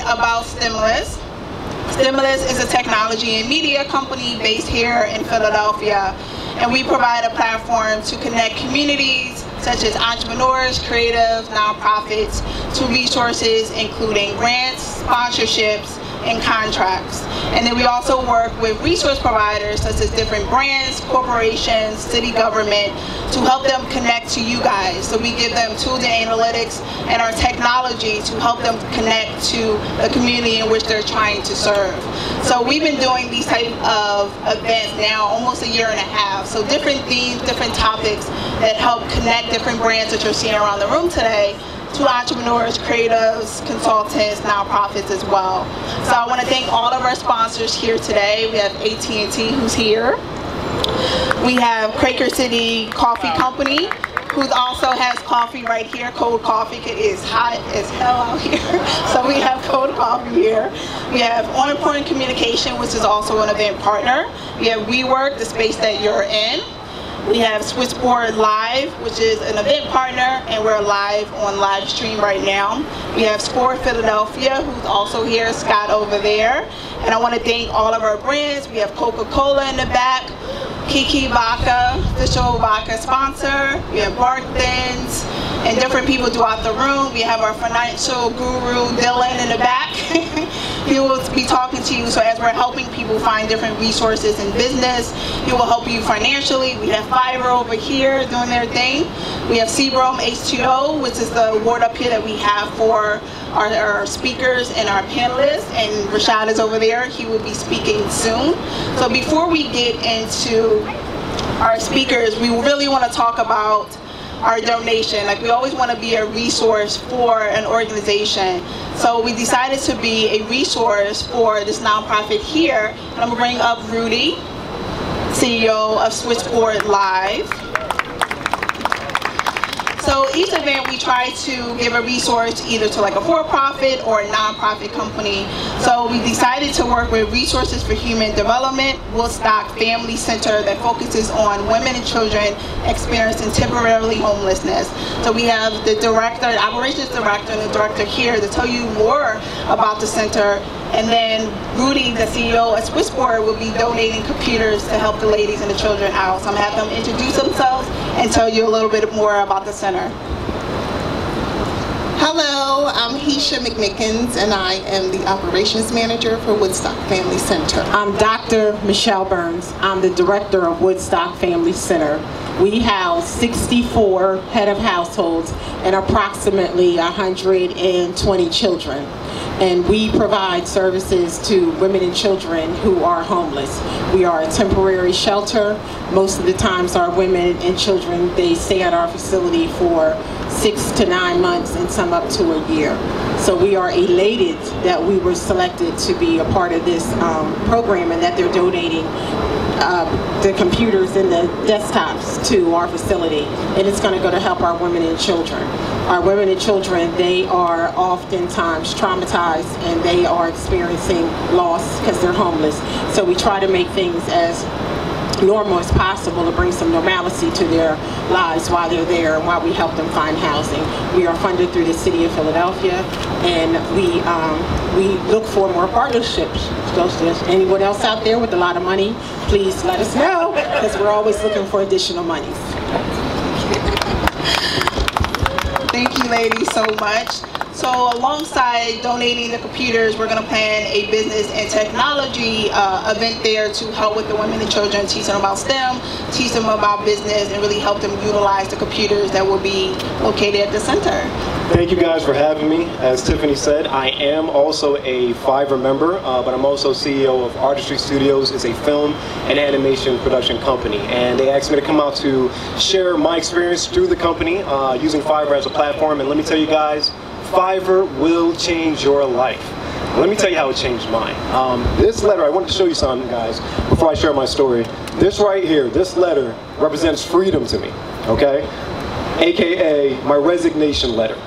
About Stimulus. Stimulus is a technology and media company based here in Philadelphia, and we provide a platform to connect communities such as entrepreneurs, creatives, nonprofits to resources including grants, sponsorships, and contracts. And then we also work with resource providers such as different brands, corporations, city government to help them connect to you guys. So we give them tools and analytics and our technology to help them connect to the community in which they're trying to serve. So we've been doing these type of events now almost a year and a half. So different themes, different topics that help connect different brands that you're seeing around the room today to entrepreneurs, creatives, consultants, nonprofits as well. So I want to thank all of our sponsors here today. We have AT&T who's here. We have Quaker City Coffee Company, who also has coffee right here, cold coffee. It is hot as hell out here. So we have cold coffee here. We have On Point Communication, which is also an event partner. We have WeWork, the space that you're in. We have Switchboard Live, which is an event partner, and we're live on live stream right now. We have Score Philadelphia, who's also here, Scott over there. And I want to thank all of our brands. We have Coca-Cola in the back, Kiki Vodka, official vodka sponsor. We have Barthen's and different people throughout the room. We have our financial guru, Dylan, in the back. He will be talking to you. So as we're helping people find different resources in business, he will help you financially. We have Fiverr over here doing their thing. We have Seabrom H2O, which is the award up here that we have for our speakers and our panelists. And Rashad is over there. He will be speaking soon. So before we get into our speakers, we really want to talk about our donation. Like, we always want to be a resource for an organization. So we decided to be a resource for this nonprofit here. And I'm going to bring up Rudy, CEO of Switchboard Live. So each event we try to give a resource either to like a for-profit or a non-profit company. So we decided to work with Resources for Human Development, Woodstock Family Center, that focuses on women and children experiencing temporarily homelessness. So we have the director, the operations director, and the director here to tell you more about the center. And then Rudy, the CEO at Switchboard, will be donating computers to help the ladies and the children out. So I'm going to have them introduce themselves and tell you a little bit more about the center. Hello, I'm Heisha McMickens, and I am the operations manager for Woodstock Family Center. I'm Dr. Michelle Burns. I'm the director of Woodstock Family Center. We house 64 head of households and approximately 120 children. And we provide services to women and children who are homeless. We are a temporary shelter. Most of the times our women and children, they stay at our facility for 6 to 9 months and some up to a year. So we are elated that we were selected to be a part of this program, and that they're donating the computers and the desktops to our facility, and it's going to go to help our women and children. Our women and children, they are oftentimes traumatized and they are experiencing loss because they're homeless. So we try to make things as normal as possible to bring some normalcy to their lives while they're there and while we help them find housing. We are funded through the City of Philadelphia, and we look for more partnerships. So if there's anyone else out there with a lot of money, please let us know, because we're always looking for additional monies. Thank you, ladies, so much. So alongside donating the computers, we're going to plan a business and technology event there to help with the women and children, teach them about STEM, teach them about business, and really help them utilize the computers that will be located at the center. Thank you guys for having me. As Tiffany said, I am also a Fiverr member, but I'm also CEO of Artistry Studios. It's a film and animation production company, and they asked me to come out to share my experience through the company using Fiverr as a platform. And let me tell you guys, Fiverr will change your life. Let me tell you how it changed mine. This letter, I wanted to show you something, guys, before I share my story. This right here, this letter represents freedom to me, okay? AKA my resignation letter.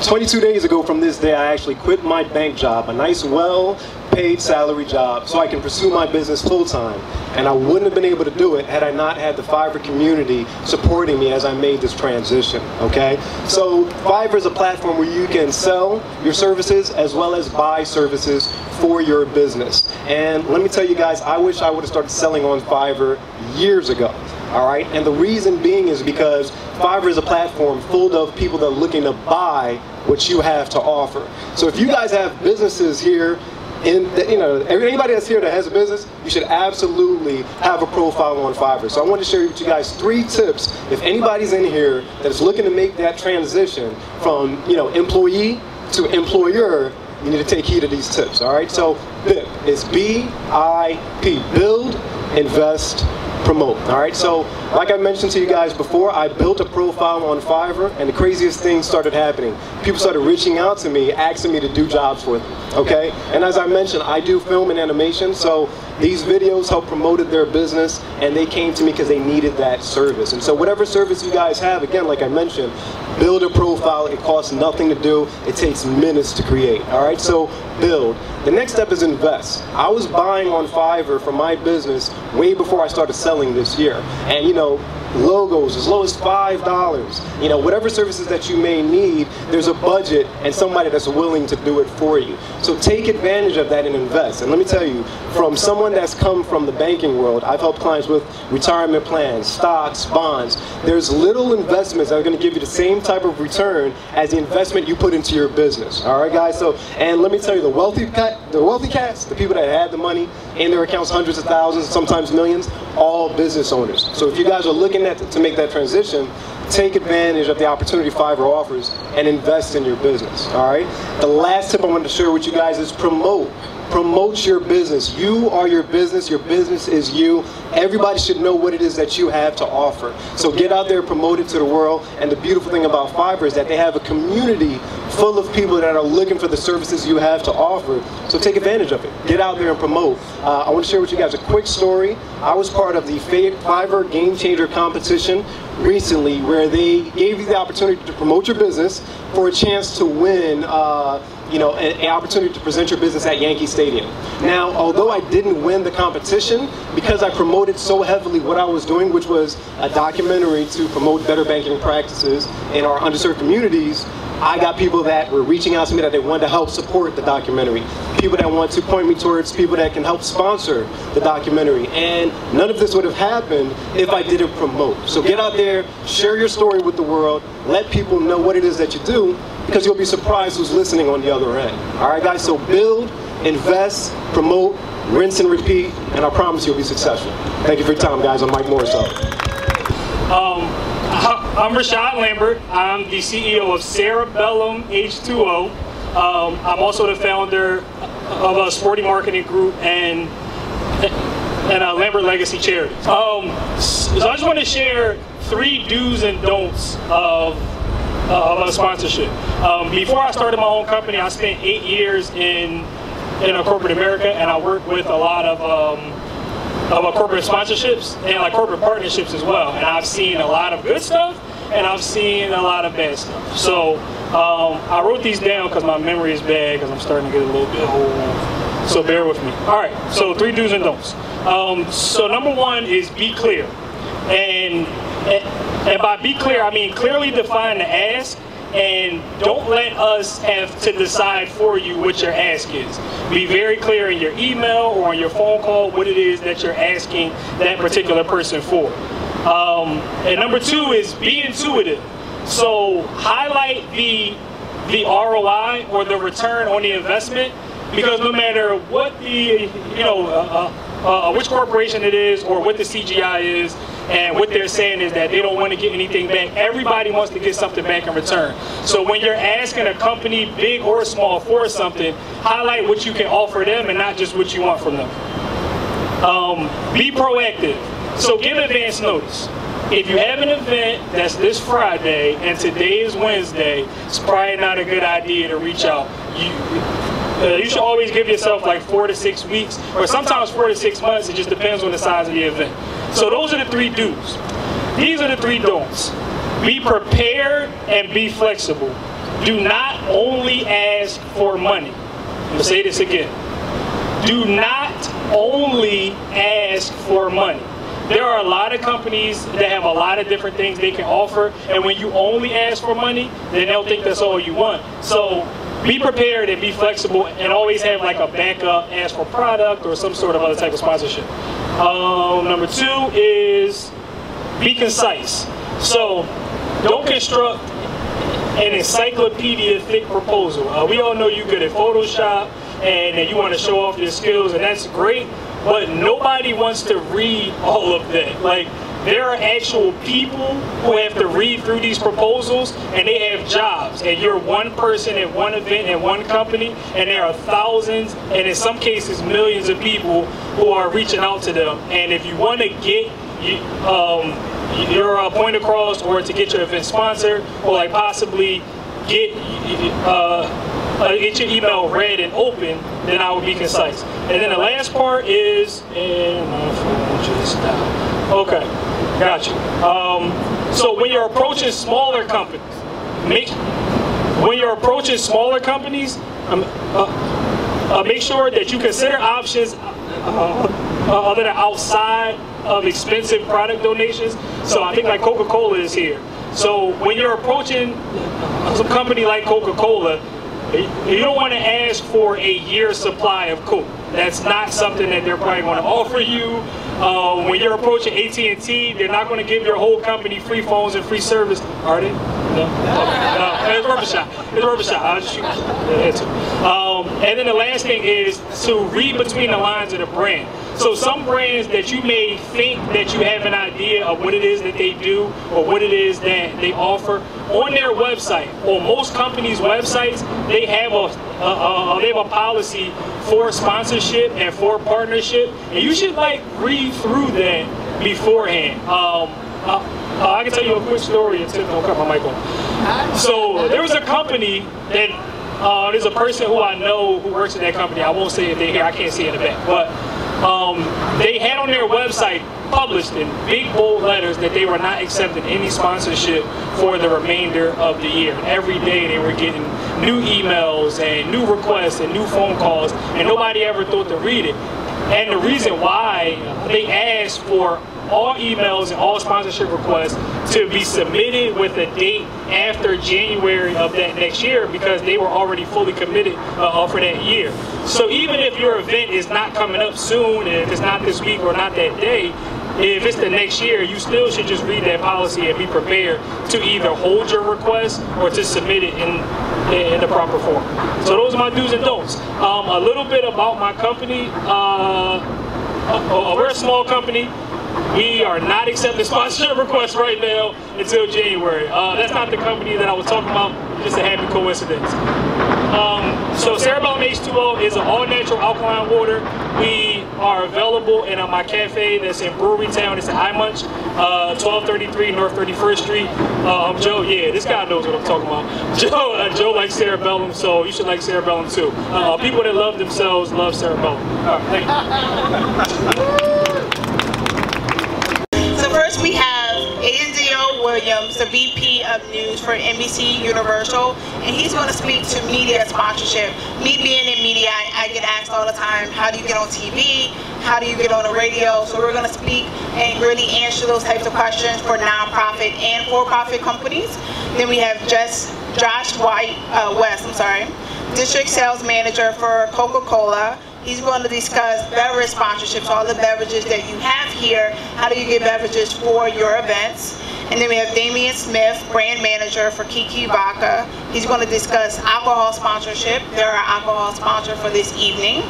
22 days ago from this day, I actually quit my bank job, a nice, well-paid salary job, so I can pursue my business full-time. And I wouldn't have been able to do it had I not had the Fiverr community supporting me as I made this transition, okay? So Fiverr is a platform where you can sell your services as well as buy services for your business. And let me tell you guys, I wish I would have started selling on Fiverr years ago. All right, and the reason being is because Fiverr is a platform full of people that are looking to buy what you have to offer. So if you guys have businesses here, anybody that's here that has a business, you should absolutely have a profile on Fiverr. So I want to share with you guys 3 tips. If anybody's in here that is looking to make that transition from employee to employer, you need to take heed of these tips. All right, so BIP is BIP, build, invest, promote. All right, so like I mentioned to you guys before, I built a profile on Fiverr, and the craziest things started happening. People started reaching out to me, asking me to do jobs for them, okay? And as I mentioned, I do film and animation, so these videos helped promoted their business, and they came to me because they needed that service. And so whatever service you guys have, again, like I mentioned, build a profile. It costs nothing to do. It takes minutes to create, all right? So build. The next step is invest. I was buying on Fiverr for my business way before I started selling this year. And logos as low as $5. Whatever services that you may need, there's a budget and somebody that's willing to do it for you. So take advantage of that and invest. And let me tell you, from someone that's come from the banking world, I've helped clients with retirement plans, stocks, bonds. There's little investments that are going to give you the same type of return as the investment you put into your business. All right, guys. So, and let me tell you, the wealthy cats, the people that had the money in their accounts, hundreds of thousands, sometimes millions, all business owners. So if you guys are looking to make that transition, take advantage of the opportunity Fiverr offers and invest in your business, all right? The last tip I wanted to share with you guys is promote. Promote your business. You are your business is you. Everybody should know what it is that you have to offer. So get out there, promote it to the world. And the beautiful thing about Fiverr is that they have a community full of people that are looking for the services you have to offer. So take advantage of it. Get out there and promote. I want to share with you guys a quick story. I was part of the Fiverr Game Changer competition recently, where they gave you the opportunity to promote your business for a chance to win an opportunity to present your business at Yankee Stadium. Now, although I didn't win the competition, because I promoted so heavily what I was doing, which was a documentary to promote better banking practices in our underserved communities, I got people that were reaching out to me that they wanted to help support the documentary. People that want to point me towards people that can help sponsor the documentary. And none of this would have happened if I didn't promote. So get out there, share your story with the world, let people know what it is that you do, because you'll be surprised who's listening on the other end. All right, guys, so build, invest, promote, rinse and repeat, and I promise you'll be successful. Thank you for your time, guys. I'm Mike Morris. I'm Rashad Lambert. I'm the CEO of Cerebellum H2O. I'm also the founder of a sporting marketing group and a Lambert Legacy charity. So I just want to share 3 do's and don'ts of a sponsorship. Before I started my own company, I spent 8 years in corporate America, and I worked with a lot of corporate sponsorships and like corporate partnerships as well. And I've seen a lot of good stuff, and I've seen a lot of bad stuff. So I wrote these down because my memory is bad, because I'm starting to get a little bit old. So bear with me. All right, so 3 do's and don'ts. So number 1 is be clear. And by be clear, I mean clearly define the ask, and don't let us have to decide for you what your ask is. Be very clear in your email or on your phone call what it is that you're asking that particular person for. And number 2 is be intuitive. So highlight the the ROI or the return on the investment, because no matter what the, which corporation it is or what the CGI is, and what they're saying is that they don't want to get anything back. Everybody wants to get something back in return. So when you're asking a company, big or small, for something, highlight what you can offer them and not just what you want from them. Be proactive. So give advance notice. If you have an event that's this Friday and today is Wednesday, it's probably not a good idea to reach out. You should always give yourself like 4 to 6 weeks, or sometimes 4 to 6 months. It just depends on the size of the event. So those are the 3 do's. These are the 3 don'ts. Be prepared and be flexible. Do not only ask for money. I'm going to say this again. Do not only ask for money. There are a lot of companies that have a lot of different things they can offer, and when you only ask for money, then they'll think that's all you want. So be prepared and be flexible, and always have like a backup, ask for product or some sort of other type of sponsorship. Number 2 is be concise. So don't construct an encyclopedia thick proposal. We all know you're good at Photoshop and you want to show off your skills, and that's great, but nobody wants to read all of that. Like, there are actual people who have to read through these proposals, and they have jobs, and you're one person at one event at one company, and there are thousands and in some cases millions of people who are reaching out to them. And if you want to get your point across, or to get your event sponsored, or like possibly get your email read and open, then I would be concise. And then the last part is, and my phone just died. Okay, got you. So when you're approaching smaller companies, make sure that you consider options other than outside of expensive product donations. So I think like Coca-Cola is here. So when you're approaching some company like Coca-Cola, you don't want to ask for a year's supply of Coke. That's not something that they're probably going to offer you. When you're approaching AT&T, they're not going to give your whole company free phones and free service. Are they? No. It's worth a shot. It's worth a shot. I'll just shoot. And then the last thing is to read between the lines of the brand. So some brands that you may think that you have an idea of what it is that they do or what it is that they offer, on their website, on most companies' websites, they have a policy for sponsorship and for partnership, and you should like read through that beforehand. I can tell you a quick story until I'll cut my mic on. So there was a company that there's a person who I know who works at that company. I won't say if they're here. I can't see in the back, but they had on their website published in big bold letters that they were not accepting any sponsorship for the remainder of the year. And every day they were getting new emails and new requests and new phone calls, and nobody ever thought to read it. And the reason why they asked for all emails and all sponsorship requests to be submitted with a date after January of that next year, because they were already fully committed for that year. So even if your event is not coming up soon, and if it's not this week or not that day, if it's the next year, you still should just read that policy and be prepared to either hold your request or to submit it in the proper form. So those are my do's and don'ts. A little bit about my company. We're a small company. We are not accepting sponsorship requests right now until January. That's not the company that I was talking about, just a happy coincidence. So Cerebellum H2O is an all-natural alkaline water. We are available in my cafe that's in Brewery Town. It's in High Munch, 1233 North 31st Street. Joe, yeah, this guy knows what I'm talking about. Joe likes Cerebellum, so you should like Cerebellum too. People that love themselves love Cerebellum. All right, thank you. So first we have Adenzio Williams, the VP of News for NBC Universal, and he's going to speak to media sponsorship. Me being in media, I get asked all the time, how do you get on TV? How do you get on the radio? So we're going to speak and really answer those types of questions for nonprofit and for-profit companies. Then we have Josh West, District Sales Manager for Coca-Cola. He's going to discuss beverage sponsorships, all the beverages that you have here. How do you get beverages for your events? And then we have Damian Smith, brand manager for Kiki Vodka. He's going to discuss alcohol sponsorship. They're our alcohol sponsor for this evening.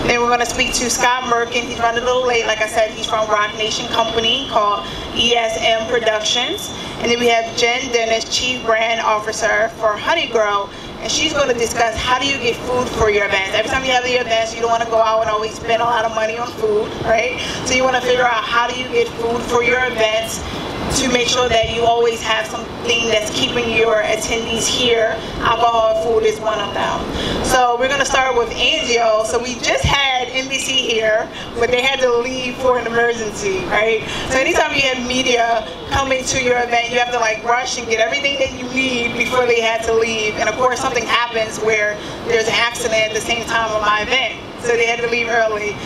Then we're going to speak to Scott Merkin. He's running a little late. Like I said, he's from Rock Nation Company called ESM Productions. And then we have Jen Dennis, Chief Brand Officer for Honey Girl. And she's going to discuss how do you get food for your events. Every time you have your events, you don't want to go out and always spend a lot of money on food, right? So you want to figure out how do you get food for your events to make sure that you always have something that's keeping your attendees here. Alcohol and food is one of them. So we're going to start with Angio. So we just had NBC here, but they had to leave for an emergency, right? So anytime you have media coming to your event, you have to like rush and get everything that you need before they had to leave. And of course something happens where there's an accident at the same time of my event. So they had to leave early.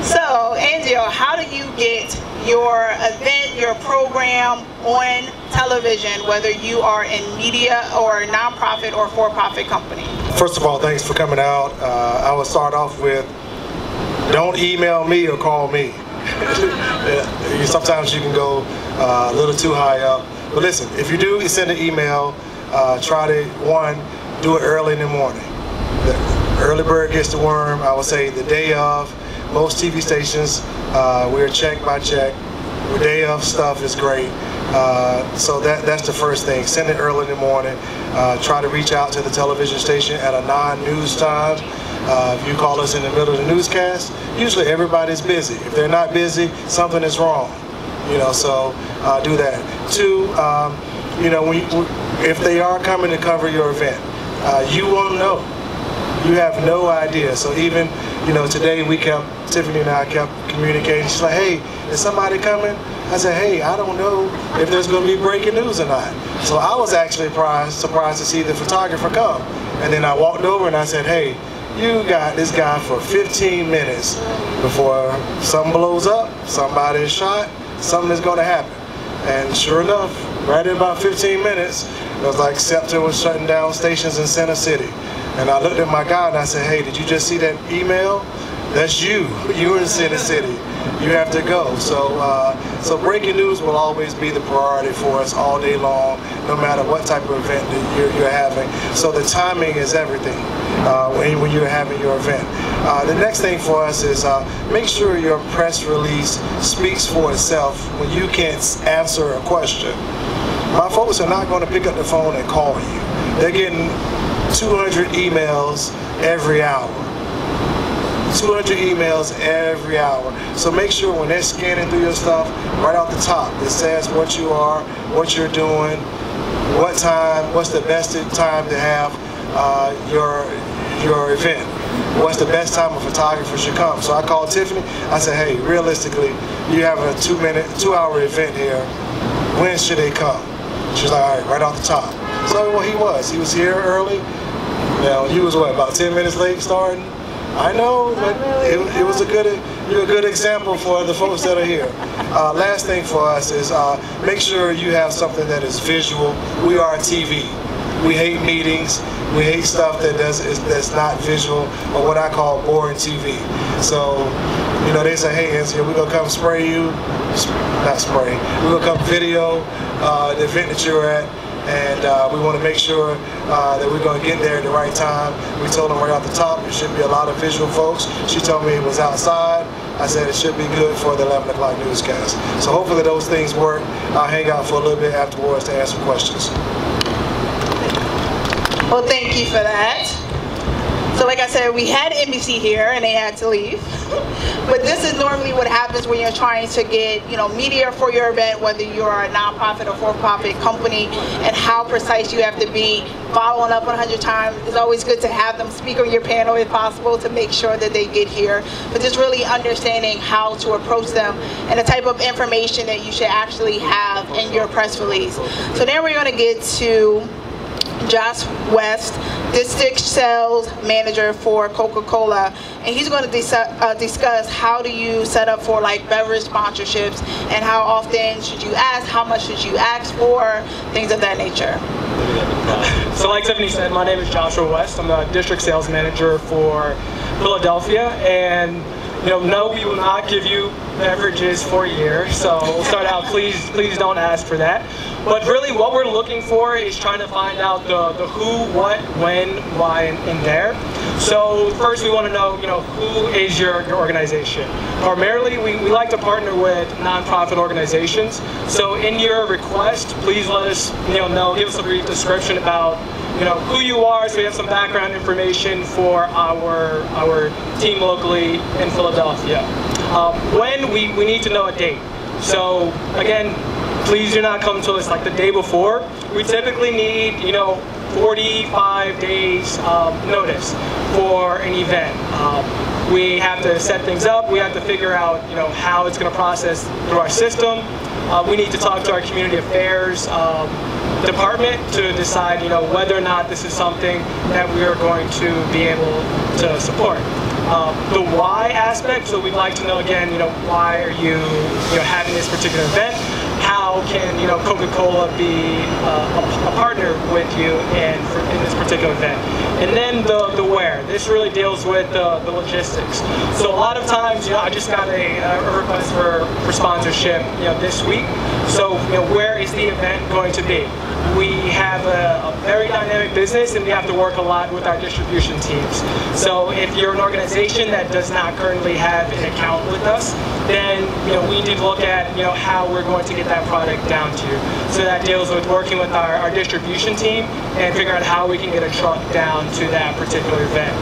So, Angio, how do you get your event, your program on television, whether you are in media or a nonprofit or for-profit company? First of all, thanks for coming out. I will start off with, don't email me or call me. Sometimes you can go a little too high up. But listen, if you do send an email, try to, one, do it early in the morning. The early bird gets the worm. I would say the day of. Most TV stations, we're check by check. The day of stuff is great. So that's the first thing. Send it early in the morning. Try to reach out to the television station at a non-news time. If you call us in the middle of the newscast, usually everybody's busy. If they're not busy, something is wrong. So do that. Two, if they are coming to cover your event, you won't know. You have no idea. So even, today Tiffany and I kept communicating. She's like, hey, is somebody coming? I said, hey, I don't know if there's going to be breaking news or not. So I was actually surprised to see the photographer come. And then I walked over and I said, hey, you got this guy for 15 minutes before something blows up, somebody is shot, something is going to happen. And sure enough, right in about 15 minutes, it was like SEPTA was shutting down stations in Center City. And I looked at my guy and I said, hey, did you just see that email? That's you. You're in Center City. You have to go. So breaking news will always be the priority for us all day long, no matter what type of event that you're having. So the timing is everything when you're having your event. The next thing for us is make sure your press release speaks for itself when you can't answer a question. My folks are not going to pick up the phone and call you. They're getting 200 emails every hour. 200 emails every hour. So make sure when they're scanning through your stuff, right off the top, it says what you are, what you're doing, what time, what's the best time to have your event. What's the best time a photographer should come. So I called Tiffany, I said, hey, realistically, you have a 2-hour event here. When should they come? She's like, all right off the top. So well, he was here early. Now he was what, about 10 minutes late starting? I know, but it was you're a good example for the folks that are here. Last thing for us is make sure you have something that is visual. We are TV. We hate meetings. We hate stuff that's not visual, or what I call boring TV. So, they say, hey, Angio, we're gonna come spray you, not spray. We're gonna come video the event that you're at. And we want to make sure that we're going to get there at the right time. We told them right off the top, it should be a lot of visual folks. She told me it was outside. I said it should be good for the 11 o'clock newscast. So hopefully those things work. I'll hang out for a little bit afterwards to answer questions. Well, thank you for that. So like I said, we had NBC here and they had to leave. But this is normally what happens when you're trying to get, media for your event, whether you're a nonprofit or for-profit company, and how precise you have to be, following up 100 times. It's always good to have them speak on your panel if possible to make sure that they get here. But just really understanding how to approach them and the type of information that you should actually have in your press release. So then we're going to get to Josh West, District Sales Manager for Coca-Cola, and he's going to discuss how do you set up for beverage sponsorships and how often should you ask, how much should you ask for, things of that nature. So like Tiffany said, my name is Joshua West. I'm the District Sales Manager for Philadelphia, and no, we will not give you beverages for a year. So we'll start out, please don't ask for that. But really what we're looking for is trying to find out the who, what, when, why, and there. So first we want to know, who is your organization? Primarily, we like to partner with nonprofit organizations. So in your request, please let us know, give us a brief description about who you are, so we have some background information for our team locally in Philadelphia. When we need to know a date. So again, please do not come to us like the day before. We typically need 45 days notice for an event. We have to set things up. We have to figure out how it's going to process through our system. We need to talk to our community affairs department to decide whether or not this is something that we are going to be able to support. The why aspect, so we'd like to know again, why are you having this particular event? How can Coca-Cola be a partner with you in this particular event? And then the where. This really deals with the logistics. So a lot of times, I just got a request for sponsorship this week. So where is the event going to be? We have a very dynamic business, and we have to work a lot with our distribution teams. So if you're an organization that does not currently have an account with us, then we need to look at how we're going to get that product down to you. So that deals with working with our distribution team and figuring out how we can get a truck down to that particular event.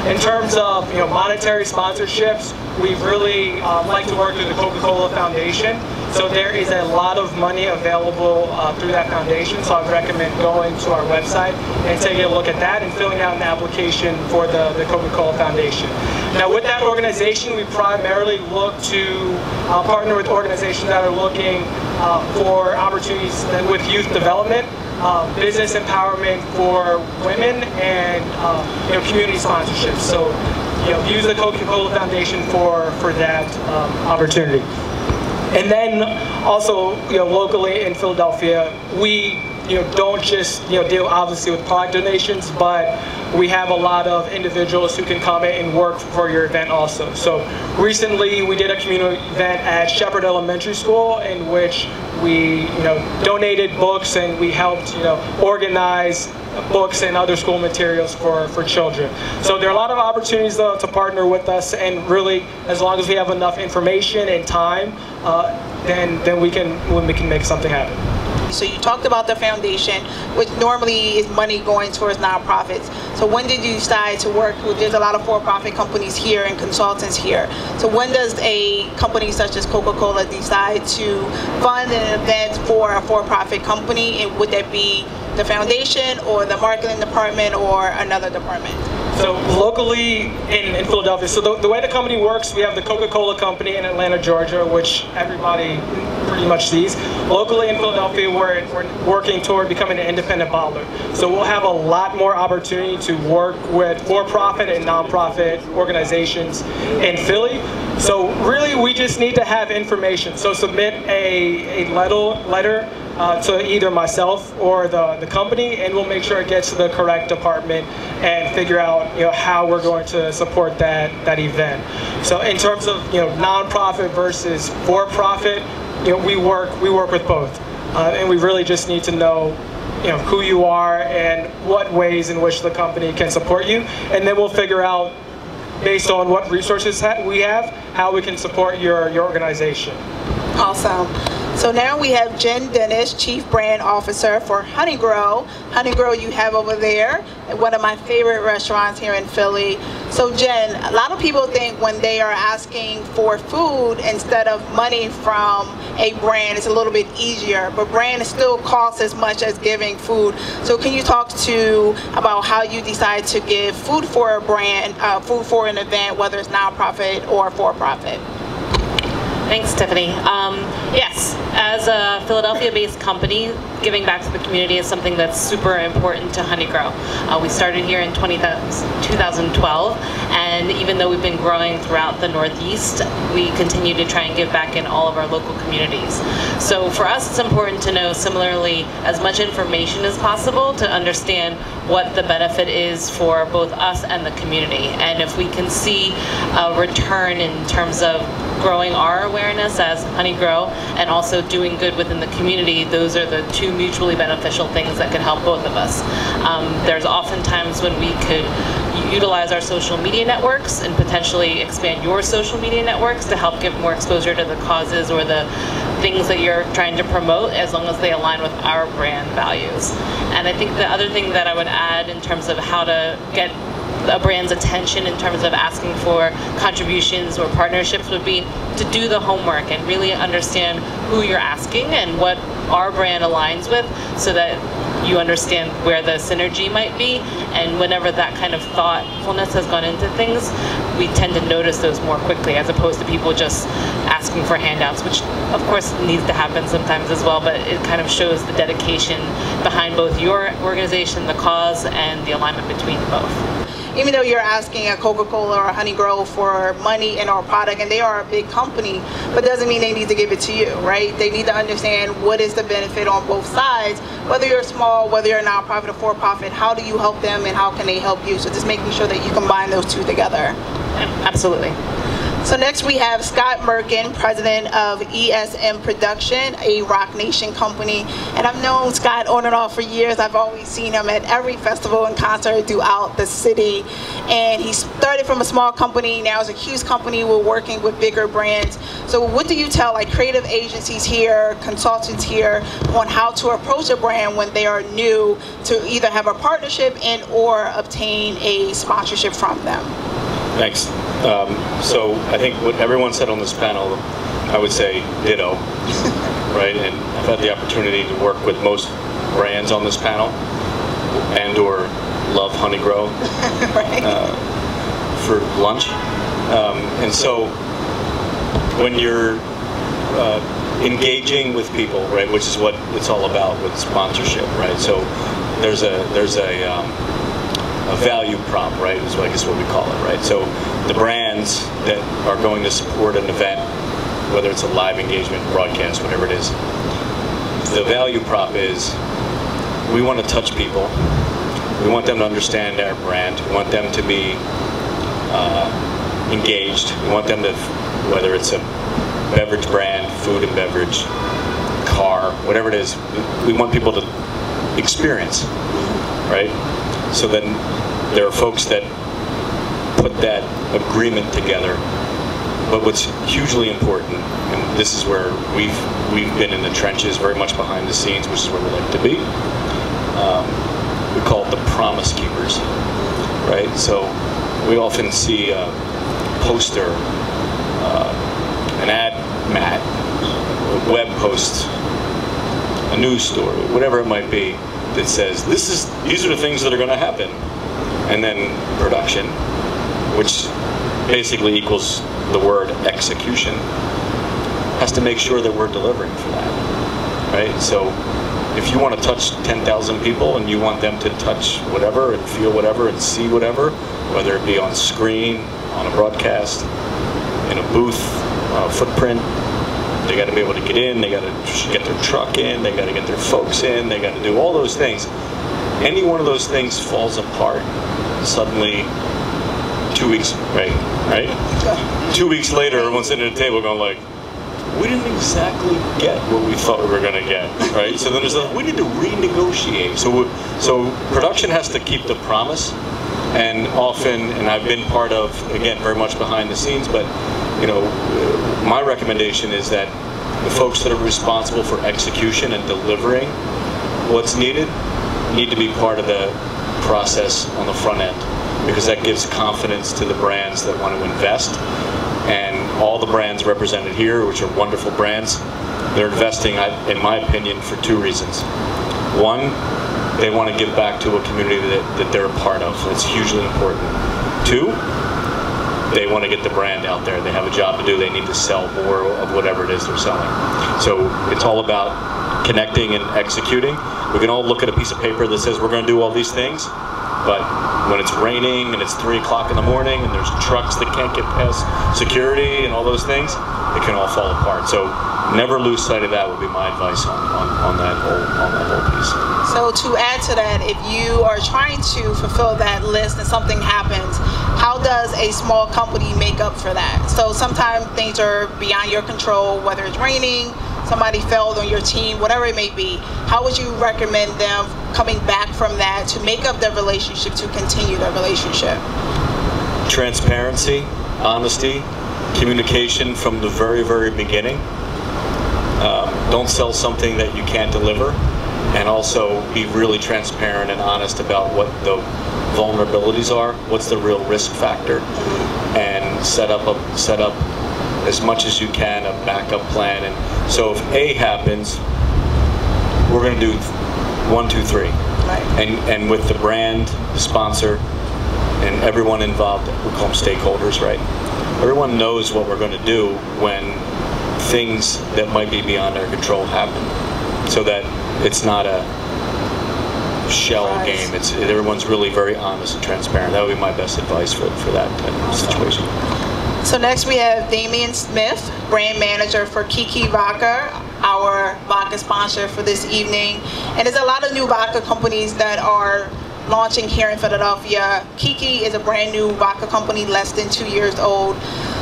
In terms of monetary sponsorships, we really like to work through the Coca-Cola Foundation. So there is a lot of money available through that foundation. So I would recommend going to our website and taking a look at that and filling out an application for the Coca-Cola Foundation. Now with that organization, we primarily look to partner with organizations that are looking for opportunities with youth development, business empowerment for women, and community sponsorships. So use the Coca-Cola Foundation for that opportunity. And then also locally in Philadelphia, we don't just deal obviously with product donations, but we have a lot of individuals who can come in and work for your event also. So recently we did a community event at Shepherd Elementary School in which we donated books, and we helped organize books and other school materials for children. So there are a lot of opportunities to partner with us, and really as long as we have enough information and time, then we can make something happen. So you talked about the foundation, which normally is money going towards nonprofits. So when did you decide to work with, there's a lot of for-profit companies here and consultants here. So when does a company such as Coca-Cola decide to fund an event for a for-profit company, and would that be the foundation or the marketing department or another department? So locally in Philadelphia, so the way the company works, we have the Coca-Cola company in Atlanta, Georgia, which everybody pretty much sees. Locally in Philadelphia, we're working toward becoming an independent bottler. So we'll have a lot more opportunity to work with for-profit and non-profit organizations in Philly. So really, we just need to have information. So submit a letter to either myself or the company, and we'll make sure it gets to the correct department and figure out how we're going to support that event. So in terms of nonprofit versus for-profit, we work with both, and we really just need to know who you are and what ways in which the company can support you, and then we'll figure out based on what resources we have how we can support your organization. Awesome. So now we have Jen Dennis, Chief Brand Officer for Honey Grow. Honey Grow you have over there, one of my favorite restaurants here in Philly. So Jen, a lot of people think when they are asking for food instead of money from a brand, it's a little bit easier, but brand still costs as much as giving food. So can you talk about how you decide to give food for a brand, food for an event, whether it's nonprofit or for-profit? Thanks, Tiffany. Yes, as a Philadelphia-based company, giving back to the community is something that's super important to Honey Grow. We started here in 2012, and even though we've been growing throughout the Northeast, we continue to try and give back in all of our local communities. So for us, it's important to know similarly as much information as possible to understand what the benefit is for both us and the community. And if we can see a return in terms of growing our awareness as Honey Grow and also doing good within the community, those are the two mutually beneficial things that can help both of us. There's often times when we could utilize our social media networks and potentially expand your social media networks to help give more exposure to the causes or the things that you're trying to promote, as long as they align with our brand values. And I think the other thing that I would add in terms of how to get a brand's attention in terms of asking for contributions or partnerships would be to do the homework and really understand who you're asking and what our brand aligns with, so that you understand where the synergy might be. And whenever that kind of thoughtfulness has gone into things, we tend to notice those more quickly, as opposed to people just asking for handouts, which of course needs to happen sometimes as well, but it kind of shows the dedication behind both your organization, the cause, and the alignment between both. Even though you're asking a Coca-Cola or a Honey Grow for money in our product, and they are a big company, but doesn't mean they need to give it to you, right? They need to understand what is the benefit on both sides, whether you're small, whether you're a nonprofit or for-profit. How do you help them and how can they help you? So just making sure that you combine those two together. Absolutely. So next we have Scott Merkin, president of ESM Production, a Rock Nation company. And I've known Scott on and off for years. I've always seen him at every festival and concert throughout the city. And he started from a small company, now it's a huge company. We're working with bigger brands. So what do you tell like creative agencies here, consultants here, on how to approach a brand when they are new, to either have a partnership and or obtain a sponsorship from them? Thanks. So I think what everyone said on this panel, I would say ditto, right? And I've had the opportunity to work with most brands on this panel, and or love Honey Grow for lunch. And so when you're engaging with people, right, which is what it's all about with sponsorship, right? So there's a value prop, right, is I guess what we call it, right? So the brands that are going to support an event, whether it's a live engagement, broadcast, whatever it is, the value prop is we want to touch people. We want them to understand our brand. We want them to be engaged. We want them to, whether it's a beverage brand, food and beverage, car, whatever it is, we want people to experience, right? So then there are folks that put that agreement together. But what's hugely important, and this is where we've been in the trenches, very much behind the scenes, which is where we like to be. We call it the promise keepers, right? So we often see a poster, an ad mat, a web post, a news story, whatever it might be, that says these are the things that are going to happen, and then production, which basically equals the word execution, has to make sure that we're delivering for that, right? So if you want to touch 10,000 people and you want them to touch whatever and feel whatever and see whatever, whether it be on screen, on a broadcast, in a booth, on a footprint, they got to be able to get in, they got to get their truck in, they got to get their folks in, they got to do all those things. Any one of those things falls apart, suddenly 2 weeks, right? 2 weeks later, everyone's sitting at a table going like, we didn't exactly get what we thought we were going to get, right? So then there's we need to renegotiate. So production has to keep the promise, and often, and I've been part of, again, very much behind the scenes, but you know, my recommendation is that the folks that are responsible for execution and delivering what's needed need to be part of the process on the front end, because that gives confidence to the brands that want to invest. And all the brands represented here, which are wonderful brands, they're investing, in my opinion, for two reasons. One, they want to give back to a community that they're a part of. It's hugely important. Two, they want to get the brand out there. They have a job to do. They need to sell more of whatever it is they're selling. So it's all about connecting and executing. We can all look at a piece of paper that says we're going to do all these things, but when it's raining and it's 3 o'clock in the morning and there's trucks that can't get past security and all those things, it can all fall apart. So never lose sight of that would be my advice on that whole piece. So to add to that, if you are trying to fulfill that list and something happens, how does a small company make up for that? So sometimes things are beyond your control, whether it's raining, somebody failed on your team, whatever it may be. How would you recommend them coming back from that to make up their relationship, to continue their relationship? Transparency, honesty, communication from the very, very beginning. Don't sell something that you can't deliver, and also be really transparent and honest about what the vulnerabilities are, what's the real risk factor, and set up as much as you can a backup plan. And so if A happens, we're going to do 1, 2, 3. Right. And with the brand, the sponsor, and everyone involved, we call them stakeholders, right? Everyone knows what we're going to do when things that might be beyond our control happen, so that it's not a shell game. Everyone's really very honest and transparent. That would be my best advice for that type of situation. So next we have Damian Smith, brand manager for Kiki Vodka, our vodka sponsor for this evening. And there's a lot of new vodka companies that are launching here in Philadelphia. Kiki is a brand new vodka company, less than 2 years old.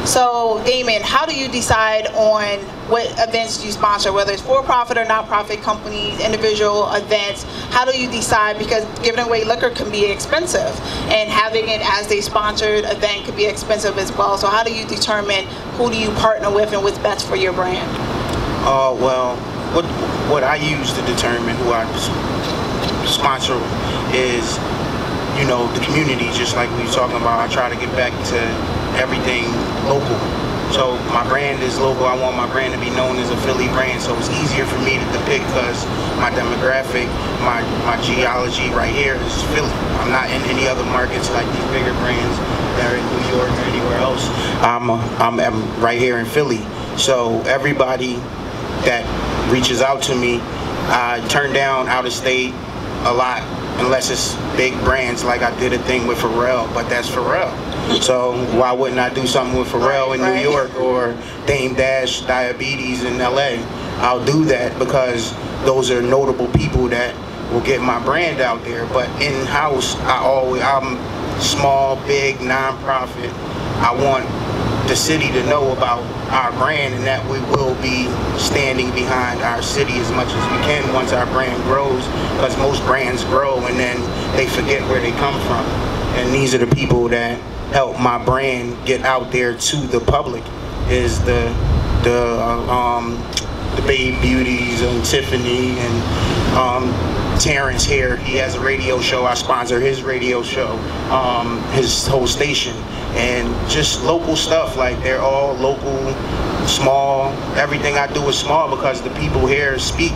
So Damon, how do you decide on what events you sponsor, whether it's for-profit or not-profit companies, individual events? How do you decide? Because giving away liquor can be expensive, and having it as a sponsored event could be expensive as well. So how do you determine who do you partner with and what's best for your brand? Well, what I use to determine who I sponsor is, you know, the community, just like we were talking about. I try to get back to everything local. So my brand is local. I want my brand to be known as a Philly brand, so it's easier for me to depict because my demographic, my geology right here is Philly. I'm not in any other markets like these bigger brands that are in New York or anywhere else. I'm right here in Philly. So everybody that reaches out to me, I turn down out of state a lot, unless it's big brands, like I did a thing with Pharrell, but that's Pharrell. So why wouldn't I do something with Pharrell in New York, or Dame Dash Diabetes in LA? I'll do that because those are notable people that will get my brand out there. But in-house, I'm small, big, non-profit. I want the city to know about our brand, and that we will be standing behind our city as much as we can once our brand grows, because most brands grow and then they forget where they come from. And these are the people that help my brand get out there to the public, is the Babe Beauties and Tiffany and Terrence here. He has a radio show. I sponsor his radio show, his whole station. And just local stuff, like they're all local, small. Everything I do is small because the people here speak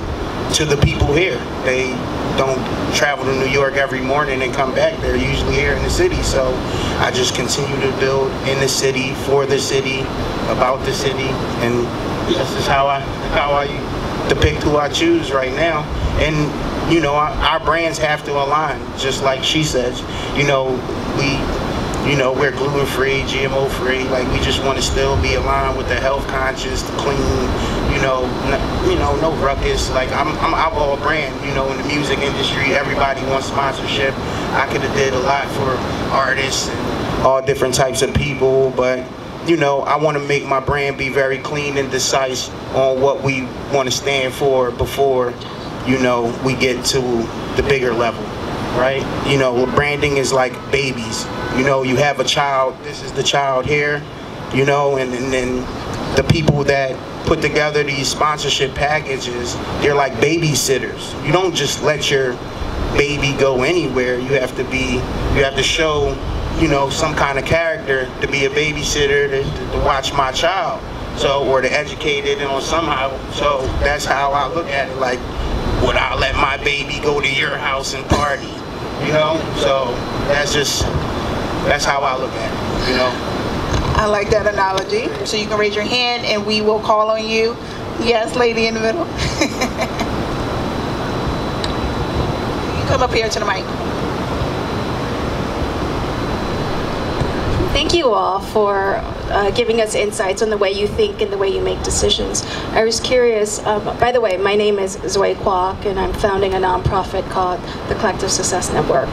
to the people here. They don't travel to New York every morning and come back. They're usually here in the city. So I just continue to build in the city, for the city, about the city, and this is how I depict who I choose right now. And you know, our brands have to align, just like she says. You know, we're gluten-free, GMO-free. Like, we just want to still be aligned with the health conscious, the clean, no ruckus. Like, I'm alcohol brand, in the music industry, everybody wants sponsorship. I could have did a lot for artists and all different types of people, but, I want to make my brand be very clean and decisive on what we want to stand for before, we get to the bigger level. Right? Branding is like babies. You have a child, this is the child here, and then the people that put together these sponsorship packages, they're like babysitters. You don't just let your baby go anywhere. You have to show, some kind of character to be a babysitter, to watch my child. So, or to educate it on somehow. So that's how I look at it. Like, would I let my baby go to your house and party? So that's how I look at it, I like that analogy. So you can raise your hand and we will call on you. Yes, lady in the middle. You come up here to the mic. Thank you all for giving us insights on the way you think and the way you make decisions. I was curious, by the way, my name is Zoe Kwok, and I'm founding a nonprofit called the Collective Success Network,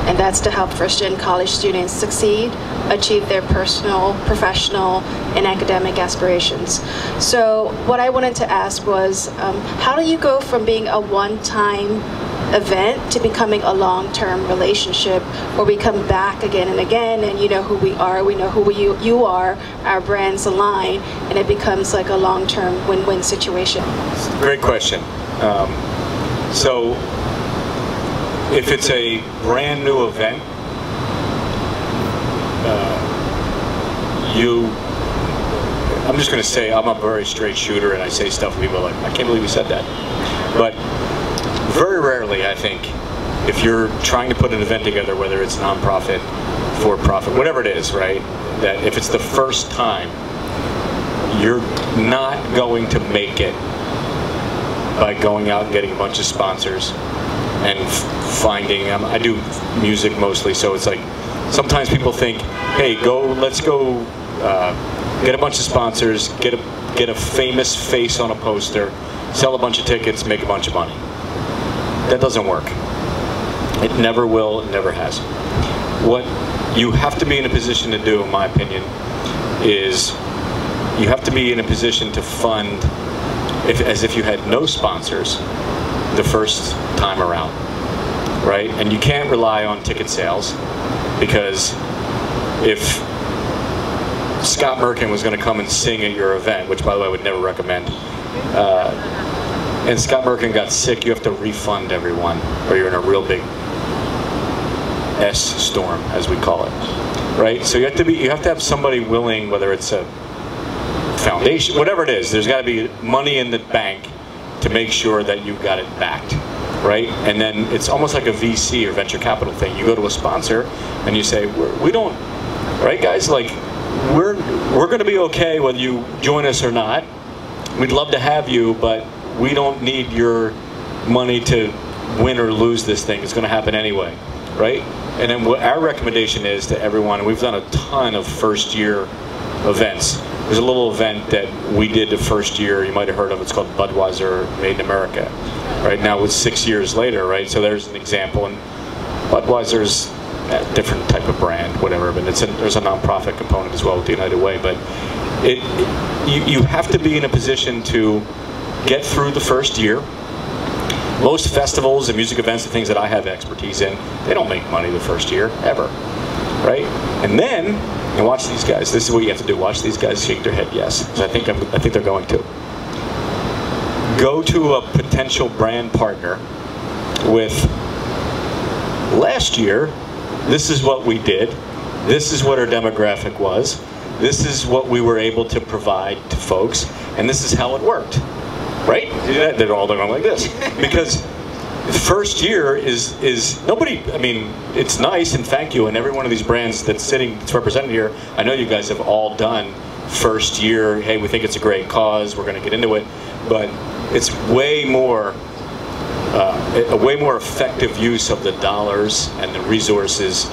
and that's to help first-gen college students succeed, achieve their personal, professional, and academic aspirations. So what I wanted to ask was, how do you go from being a one-time event to becoming a long-term relationship where we come back again and again, and you know who we are, we know who you are, our brands align, and it becomes like a long-term win-win situation? Great question. So if it's a brand new event, I'm just going to say I'm a very straight shooter, and I say stuff people are like, I can't believe you said that. But very rarely, I think, if you're trying to put an event together, whether it's nonprofit, for-profit, whatever it is, right, that if it's the first time, you're not going to make it by going out and getting a bunch of sponsors and finding, I do music mostly, so it's like, sometimes people think, hey, let's go get a bunch of sponsors, get a famous face on a poster, sell a bunch of tickets, make a bunch of money. That doesn't work. It never will, it never has. What you have to be in a position to do, in my opinion, is you have to be in a position to fund as if you had no sponsors the first time around, right? And you can't rely on ticket sales, because if Scott Merkin was going to come and sing at your event, which by the way I would never recommend, and Scott Merkin got sick, you have to refund everyone, or you're in a real big S-storm, as we call it, right? So you have to have somebody willing, whether it's a foundation, whatever it is, there's got to be money in the bank to make sure that you got it backed, right? And then it's almost like a VC or venture capital thing. You go to a sponsor and you say, we don't, right guys, like we're going to be okay whether you join us or not. We'd love to have you, but we don't need your money to win or lose this thing. It's going to happen anyway, right? And then what our recommendation is to everyone, and we've done a ton of first-year events. There's a little event that we did the first year, you might have heard of, it's called Budweiser Made in America. Right now it's 6 years later, right? So there's an example, and Budweiser's a different type of brand, whatever, but there's a nonprofit component as well with the United Way, but you have to be in a position to get through the first year. Most festivals and music events and things that I have expertise in, they don't make money the first year, ever, right? And then, and watch these guys, this is what you have to do, watch these guys shake their head yes, because I think they're going to. Go to a potential brand partner with, last year, this is what we did, this is what our demographic was, this is what we were able to provide to folks, and this is how it worked. Right? They're all going like this. Because the first year is nobody, I mean, it's nice and thank you, and every one of these brands that's represented here, I know you guys have all done first year, hey, we think it's a great cause, we're going to get into it, but it's way more, a way more effective use of the dollars and the resources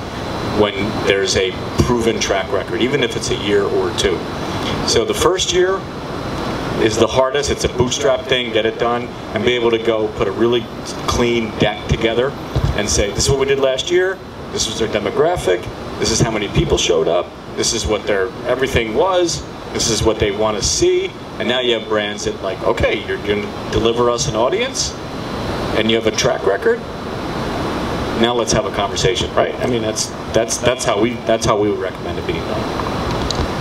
when there's a proven track record, even if it's a year or two. So the first year is the hardest. It's a bootstrap thing, get it done, and be able to go put a really clean deck together and say, this is what we did last year, this was their demographic, this is how many people showed up, this is what their everything was, this is what they want to see, and now you have brands that like, okay, you're going to deliver us an audience, and you have a track record, now let's have a conversation, right? I mean, that's how we would recommend it being done.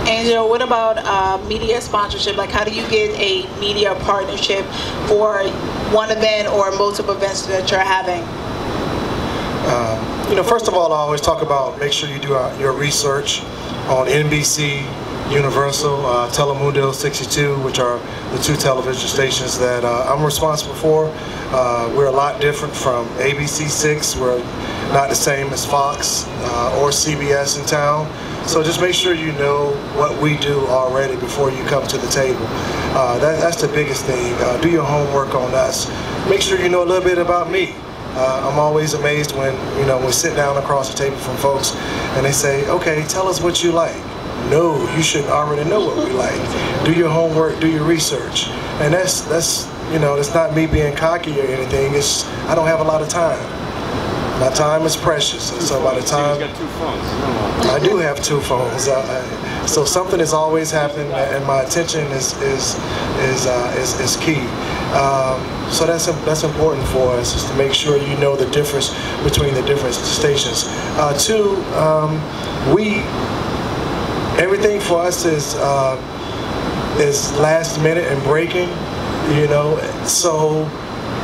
Angela, what about media sponsorship? Like, how do you get a media partnership for one event or multiple events that you're having? You know, first of all, I always talk about make sure you do your research on NBC, Universal, Telemundo 62, which are the two television stations that I'm responsible for. We're a lot different from ABC 6. We're not the same as Fox or CBS in town. So just make sure you know what we do already before you come to the table. That's the biggest thing. Do your homework on us. Make sure you know a little bit about me. I'm always amazed when, we sit down across the table from folks and they say, okay, tell us what you like. No, you should already know what we like. Do your homework, do your research. And that's it's not me being cocky or anything. I don't have a lot of time. My time is precious. And so by the time... You've got 2 phones. I do have 2 phones. So something is always happening, and my attention is key. So that's important for us, is to make sure you know the difference between the different stations. 2, everything for us is last minute and breaking, so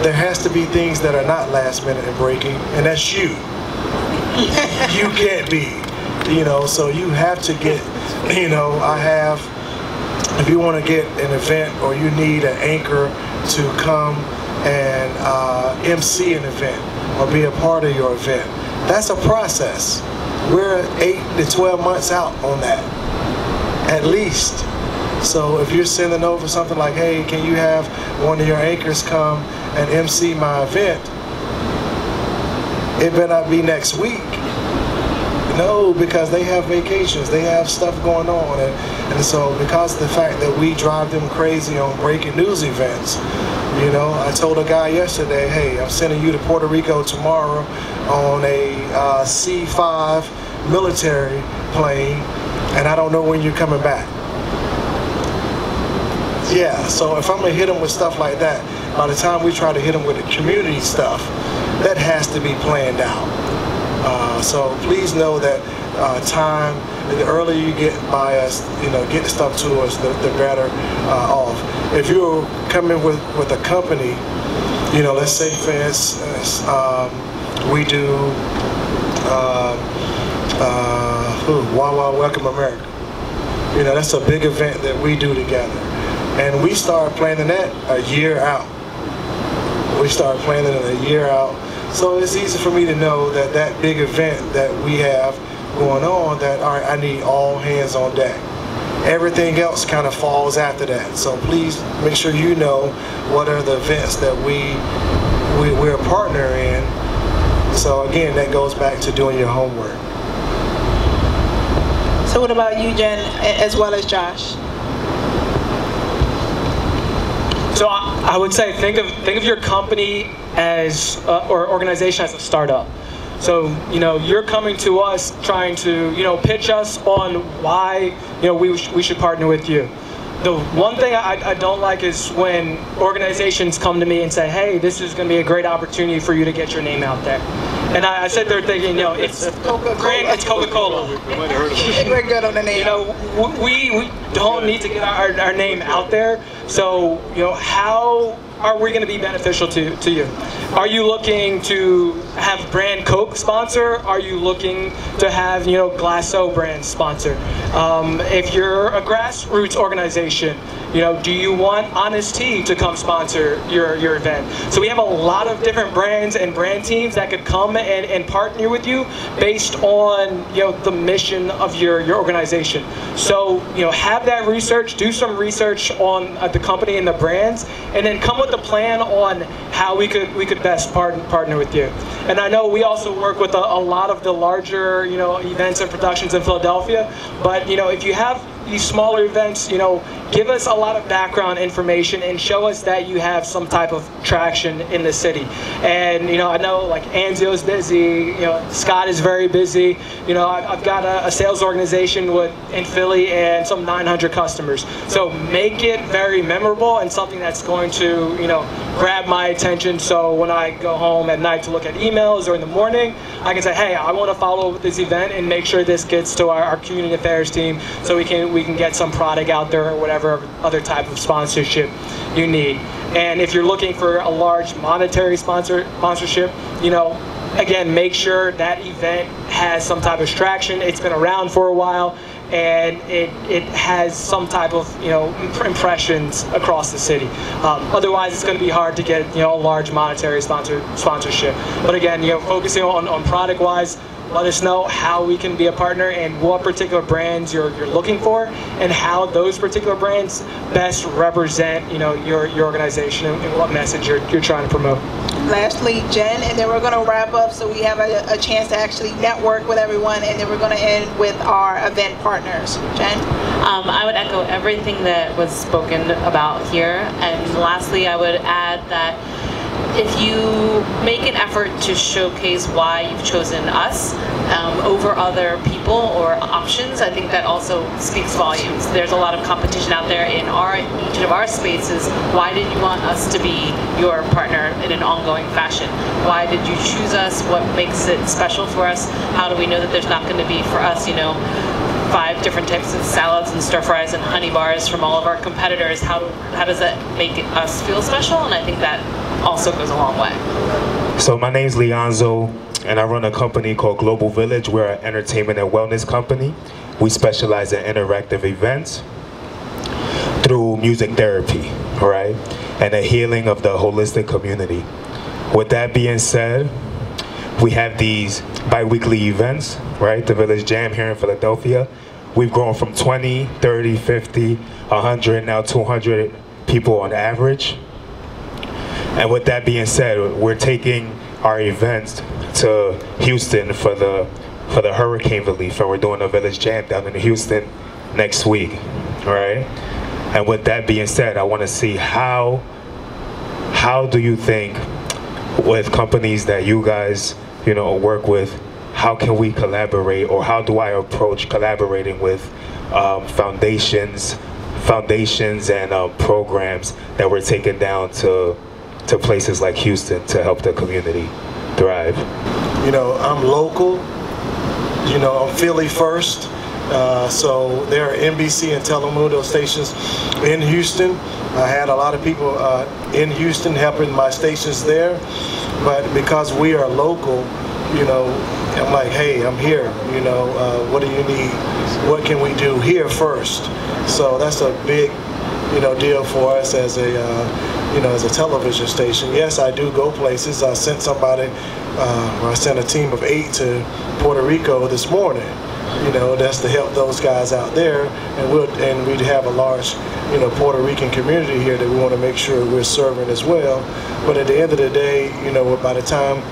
there has to be things that are not last minute and breaking, and that's you. You can't be, so you have to get, if you want to get an event or you need an anchor to come and MC an event or be a part of your event, that's a process. We're 8 to 12 months out on that, at least. So if you're sending over something like, hey, can you have one of your anchors come and MC my event, it better not be next week. No, because they have vacations, they have stuff going on, and so because of the fact that we drive them crazy on breaking news events, I told a guy yesterday, hey, I'm sending you to Puerto Rico tomorrow on a C-5 military plane, and I don't know when you're coming back. Yeah, so if I'm gonna hit them with stuff like that, by the time we try to hit them with the community stuff, that has to be planned out. So please know that time, the earlier you get by us, get the stuff to us, the better off. If you're coming with a company, let's say for instance, we do Welcome America. That's a big event that we do together. And we start planning that a year out. We start planning it a year out. So it's easy for me to know that that big event that we have going on, that, all right, I need all hands on deck. Everything else kind of falls after that. So please make sure you know what are the events that we're a partner in. So again, that goes back to doing your homework. So what about you, Jen, as well as Josh? So I would say think of your company as or organization as a startup. So you're coming to us trying to pitch us on why we should partner with you. The one thing I don't like is when organizations come to me and say, hey, this is going to be a great opportunity for you to get your name out there. And I sit there thinking, it's Coca-Cola. It's Coca-Cola. We're good on the name. We don't need to get our name out there. So how are we going to be beneficial to you? Are you looking to have brand Coke sponsor? Are you looking to have Glasso brand sponsor? If you're a grassroots organization, do you want Honest Tea to come sponsor your event? So we have a lot of different brands and brand teams that could come and partner with you based on the mission of your organization. So have that research, do some research on the company and the brands, and then come with a plan on how we could best partner with you. And I know we also work with a lot of the larger events and productions in Philadelphia, but if you have these smaller events, give us a lot of background information and show us that you have some type of traction in the city. And I know like Anzio's busy, Scott is very busy. I've got a sales organization in Philly and some 900 customers. So make it very memorable and something that's going to grab my attention. So when I go home at night to look at emails or in the morning, I can say, hey, I want to follow this event and make sure this gets to our community affairs team, so we can get some product out there or whatever other type of sponsorship you need. And if you're looking for a large monetary sponsorship, again, make sure that event has some type of traction. It's been around for a while, and it has some type of impressions across the city. Otherwise, it's going to be hard to get a large monetary sponsorship. But again, focusing on product-wise, let us know how we can be a partner and what particular brands you're looking for, and how those particular brands best represent, you know, your organization and what message you're trying to promote. Lastly, Jen, and then we're going to wrap up so we have a chance to actually network with everyone, and then we're going to end with our event partners. Jen? I would echo everything that was spoken about here, and lastly, I would add that if you make an effort to showcase why you've chosen us over other people or options, I think that also speaks volumes. There's a lot of competition out there in each of our spaces. Why did you want us to be your partner in an ongoing fashion? Why did you choose us? What makes it special for us? How do we know that there's not going to be for us, you know, 5 different types of salads and stir fries and honey bars from all of our competitors? How does that make us feel special? And I think that also goes a long way. So my name's Leonzo, and I run a company called Global Village. We're an entertainment and wellness company. We specialize in interactive events through music therapy, right? And the healing of the holistic community. With that being said, we have these bi-weekly events, right? The Village Jam here in Philadelphia. We've grown from 20, 30, 50, 100, now 200 people on average. And with that being said, we're taking our events to Houston for the hurricane relief, and we're doing a Village Jam down in Houston next week, right? And with that being said, I want to see how do you think, with companies that you guys, you know, work with, how can we collaborate, or how do I approach collaborating with foundations and programs that we're taking down to places like Houston to help the community thrive? You know, I'm local. You know, I'm Philly first. So there are NBC and Telemundo stations in Houston. I had a lot of people in Houston helping my stations there. But because we are local, you know, I'm like, hey, I'm here. You know, what do you need? What can we do here first? So that's a big, you know, deal for us as a, you know, as a television station. Yes, I do go places. I sent somebody, I sent a team of 8 to Puerto Rico this morning. You know, that's to help those guys out there, and we'd have a large, you know, Puerto Rican community here that we want to make sure we're serving as well. But at the end of the day, you know, by the time,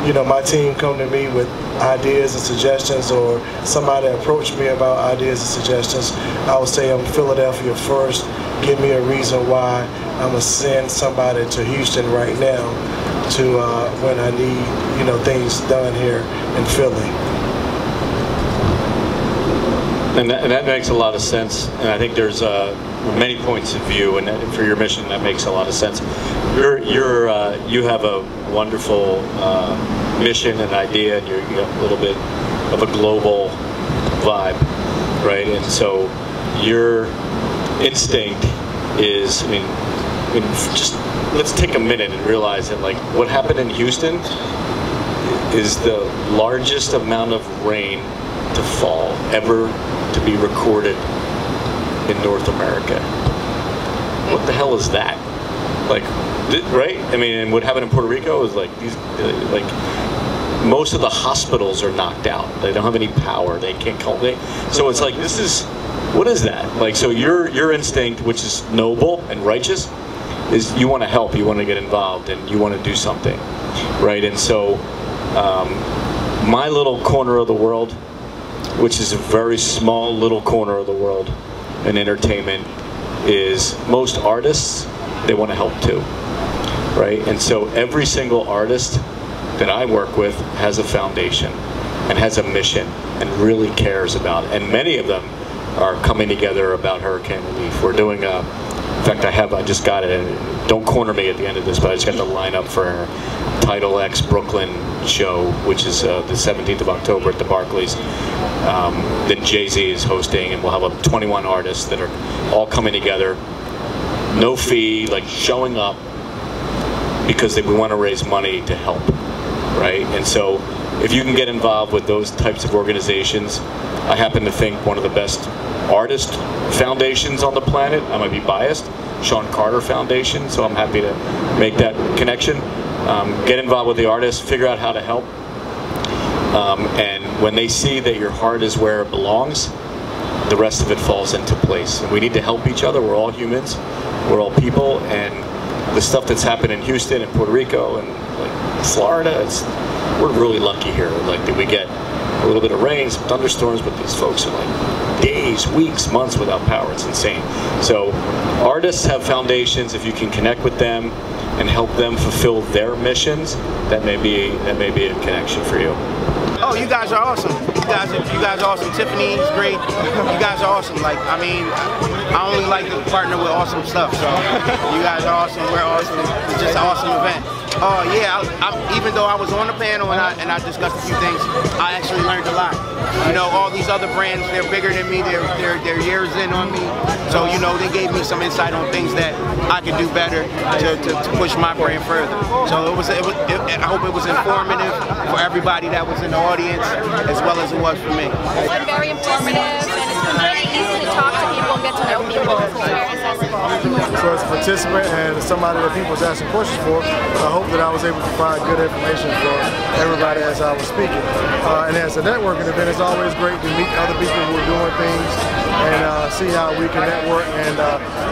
you know, my team come to me with ideas and suggestions, or somebody approach me about ideas and suggestions, I would say I'm Philadelphia first. Give me a reason why I'm gonna send somebody to Houston right now to when I need, you know, things done here in Philly. And that makes a lot of sense, and I think there's many points of view, and for your mission, that makes a lot of sense. You have a wonderful mission and idea, and you have a little bit of a global vibe, right? And so your instinct is, I mean, just let's take a minute and realize that, like, what happened in Houston is the largest amount of rain to fall ever to be recorded in North America. What the hell is that? Like, right? I mean, and what happened in Puerto Rico is like these, like most of the hospitals are knocked out. They don't have any power. They can't cultivate. So it's like, this is, what is that? Like, so your instinct, which is noble and righteous, is you want to help, you want to get involved, and you want to do something, right? And so my little corner of the world, which is a very small little corner of the world in entertainment, is most artists, they want to help too, right? And so every single artist that I work with has a foundation and has a mission and really cares about it. And many of them are coming together about hurricane relief. We're doing a, in fact, I just got it, and don't corner me at the end of this, but I just got the lineup for our Title X Brooklyn show, which is the 17th of October at the Barclays, that Jay-Z is hosting, and we'll have 21 artists that are all coming together, no fee, like showing up because we want to raise money to help, right? And so if you can get involved with those types of organizations, I happen to think one of the best artist foundations on the planet, I might be biased, Sean Carter Foundation, so I'm happy to make that connection. Get involved with the artists, figure out how to help, and when they see that your heart is where it belongs, the rest of it falls into place. And we need to help each other. We're all humans. We're all people. And the stuff that's happened in Houston and Puerto Rico and like Florida, we're really lucky here. Like that we get a little bit of rain, some thunderstorms, but these folks are like days, weeks, months without power. It's insane. So artists have foundations. If you can connect with them and help them fulfill their missions, that may be a connection for you. Oh, you guys are awesome. You guys are awesome. Tiffany is great. You guys are awesome. Like, I mean, I only like to partner with awesome stuff. So you guys are awesome. We're awesome. It's just an awesome event. Oh yeah, even though I was on the panel and I discussed a few things, I actually learned a lot. You know, all these other brands, they're bigger than me. They're years in on me. So you know, they gave me some insight on things that I could do better to push my brand further. So I hope it was informative for everybody that was in the audience, as well as it was for me. It's been very informative, and it's been very easy to talk to people and get to know people. It's very accessible. So as a participant and somebody that people was asking questions for, I hope that I was able to provide good information for everybody as I was speaking. And as a networking event, it's always great to meet other people who are doing things and see how we can network and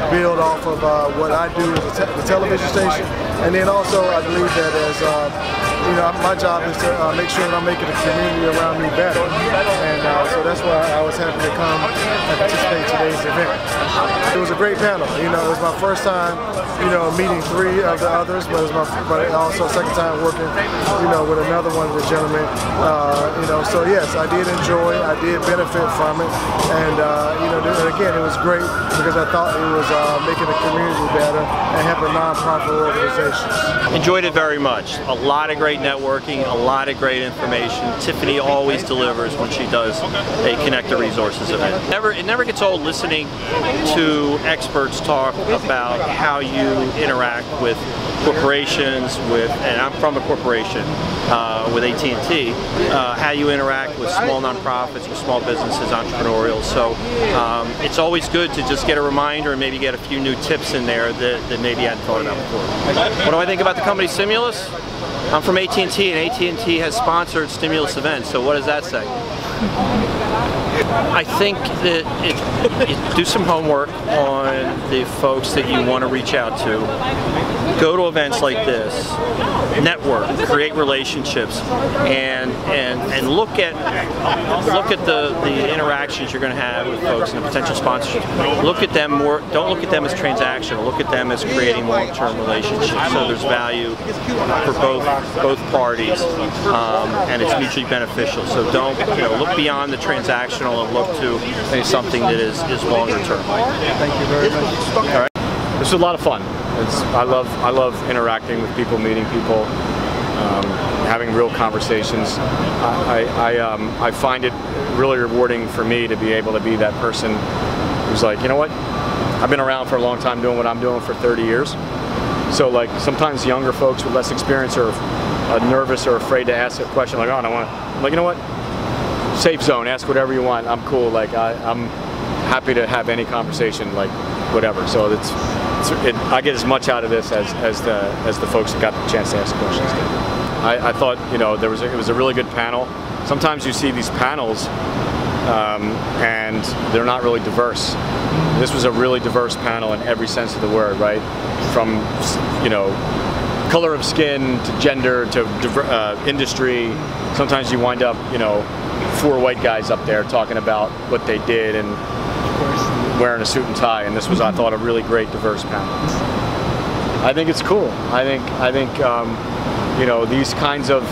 build off of what I do as the television station. And then also, I believe that as you know, my job is to make sure that I'm making the community around me better. And so that's why I was happy to come and participate in today's event. It was a great panel. You know, it was my first time, you know, meeting 3 of the others, but also second time working, you know, with another one of the gentlemen. You know, so yes, I did enjoy, I did benefit from it, and you know, again, it was great because I thought it was making the community better and helping nonprofit organizations. Enjoyed it very much. A lot of great networking, a lot of great information. Tiffany always delivers when she does a Connect2Resources event. It never gets old listening to experts talk about how you interact with corporations, and I'm from a corporation with AT&T, how you interact with small nonprofits, with small businesses, entrepreneurial. So it's always good to just get a reminder and maybe get a few new tips in there that maybe I hadn't thought about before. What do I think about the company Stimulus? I'm from AT&T, and AT&T has sponsored Stimulus events, so what does that say? I think that you do some homework on the folks that you want to reach out to. Go to events like this, network, create relationships, and look at the interactions you're going to have with folks and the potential sponsorship. Look at them more. Don't look at them as transactional. Look at them as creating long-term relationships. So there's value for both parties, and it's mutually beneficial. So don't look beyond the transactional and look to something that is longer term. Thank you very much. All right. This was a lot of fun. I love interacting with people, meeting people, having real conversations. I find it really rewarding for me to be able to be that person who's like, you know what? I've been around for a long time doing what I'm doing for 30 years. So like sometimes younger folks with less experience are nervous or afraid to ask a question like, oh, I don't want to. I'm like, you know what? Safe zone. Ask whatever you want. I'm cool. Like I'm happy to have any conversation. Like whatever. So I get as much out of this as the folks that got the chance to ask questions did. I thought it was a really good panel. Sometimes you see these panels and they're not really diverse. This was a really diverse panel in every sense of the word, right? From color of skin to gender to industry. Sometimes you wind up 4 white guys up there talking about what they did and wearing a suit and tie, and this was, I thought, a really great diverse panel. I think it's cool. I think these kinds of,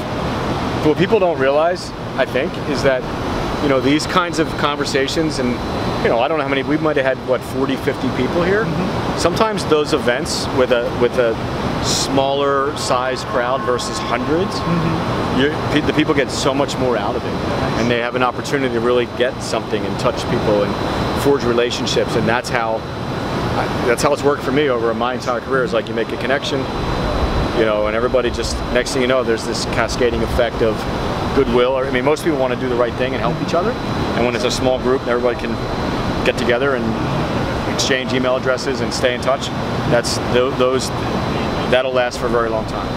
what people don't realize, I think, is that these kinds of conversations, and I don't know how many, we might have had what, 40, 50 people here. Sometimes those events with a smaller size crowd versus hundreds, the people get so much more out of it, and they have an opportunity to really get something and touch people and forge relationships. And that's how it's worked for me over my entire career. Is like you make a connection, and everybody just, next thing you know, there's this cascading effect of goodwill. I mean, most people want to do the right thing and help each other, and when it's a small group and everybody can get together and exchange email addresses and stay in touch, that'll last for a very long time.